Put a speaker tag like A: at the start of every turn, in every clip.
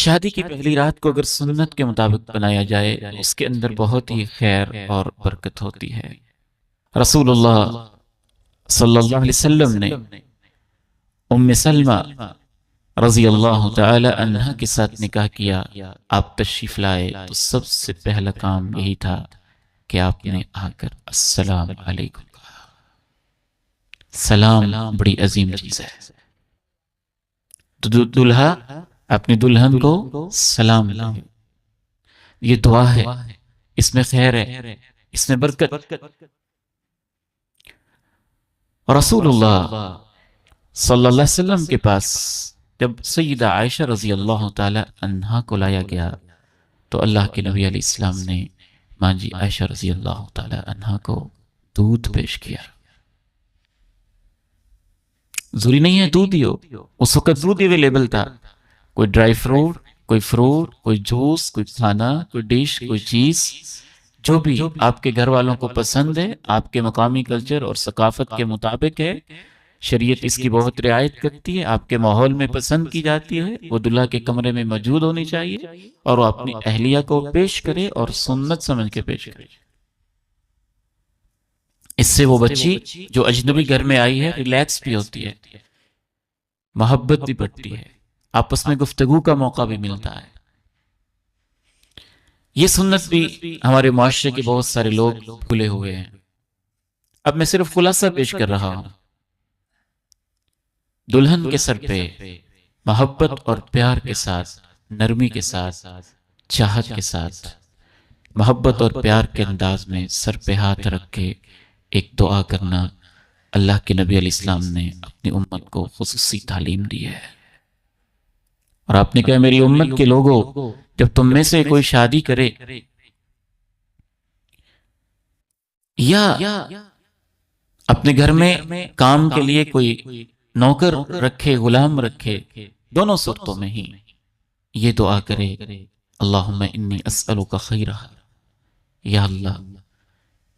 A: شادی کی پہلی رات کو اگر سنت کے مطابق بنایا جائے اس کے اندر بہت ہی خیر اور برکت ہوتی ہے۔ رسول اللہ صلی اللہ علیہ وسلم نے ام سلمہ رضی اللہ تعالی عنہ کے ساتھ نکاح کیا۔ آپ تشریف لائے تو سب سے پہلا کام یہی تھا کہ آپ نے آ کر السلام علیکم کہا۔ سلام بڑی عظیم چیز ہے۔ تو دلہا اپنی دلہن کو سلام لائے، یہ دعا ہے، اس میں خیر ہے، اس میں برکت۔ رسول اللہ صلی اللہ علیہ وسلم کے پاس جب سیدہ عائشہ رضی اللہ تعالی عنہا کو لایا گیا تو اللہ کے نبی علیہ السلام نے ماں جی عائشہ رضی اللہ تعالی عنہا کو دودھ پیش کیا۔ ضروری نہیں ہے دودھ ہی ہو، اس وقت دودھ اویلیبل تھا، کوئی ڈرائی فروٹ، کوئی فروٹ، کوئی جوس، کوئی کھانا، کوئی ڈش، کوئی چیز، جو بھی آپ کے گھر والوں کو پسند ہے، آپ کے مقامی کلچر اور ثقافت کے مطابق ہے، شریعت اس کی بہت رعایت کرتی ہے، آپ کے ماحول میں پسند کی جاتی ہے، وہ دلہا کے کمرے میں موجود ہونی چاہیے اور وہ اپنی اہلیہ کو پیش کرے اور سنت سمجھ کے پیش کرے۔ اس سے وہ بچی جو اجنبی گھر میں آئی ہے ریلیکس بھی ہوتی ہے، محبت بھی بڑھتی ہے، آپس میں گفتگو کا موقع بھی ملتا ہے۔ یہ سنت بھی ہمارے معاشرے کے بہت سارے لوگ بھولے ہوئے ہیں۔ اب میں صرف خلاصہ پیش کر رہا ہوں۔ دلہن کے سر پہ محبت اور پیار کے ساتھ، نرمی کے ساتھ، چاہت کے ساتھ، محبت اور پیار کے انداز میں سر پہ ہاتھ رکھ کے ایک دعا کرنا اللہ کے نبی علیہ السلام نے اپنی امت کو خصوصی تعلیم دی ہے۔ اور آپ نے کہا میری امت کے لوگوں، جب تم میں سے کوئی شادی کرے یا اپنے گھر میں کام کے لیے کوئی نوکر رکھے، غلام رکھے، دونوں صورتوں میں ہی یہ دعا کرے، اللہم انی اسألک خیرہا، یا اللہ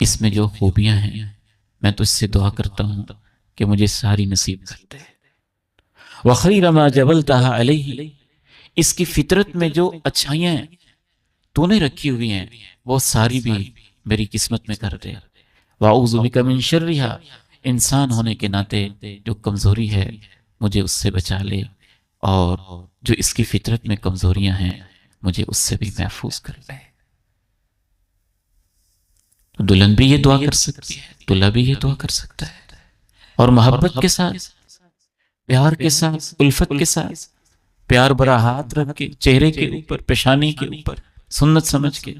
A: اس میں جو خوبیاں ہیں میں تو اس سے دعا کرتا ہوں کہ مجھے ساری نصیب کر دے، وخیر ما جبلتہا علیہ، اس کی فطرت میں جو اچھائیاں ہیں تو نے رکھی ہوئی ہیں وہ ساری بھی میری قسمت میں کر دے، واعوذ بک من شرہا، انسان ہونے کے ناطے جو کمزوری ہے مجھے اس سے بچا لے، اور جو اس کی فطرت میں کمزوریاں ہیں مجھے اس سے بھی محفوظ کر لے۔ دلہن بھی یہ دعا کر سکتی ہے، دلہا بھی یہ دعا کر سکتا ہے، اور محبت کے ساتھ، پیار کے ساتھ، الفت کے ساتھ، پیار برا ہاتھ رکھ کے چہرے کے اوپر، پیشانی کے اوپر، سنت سمجھ کے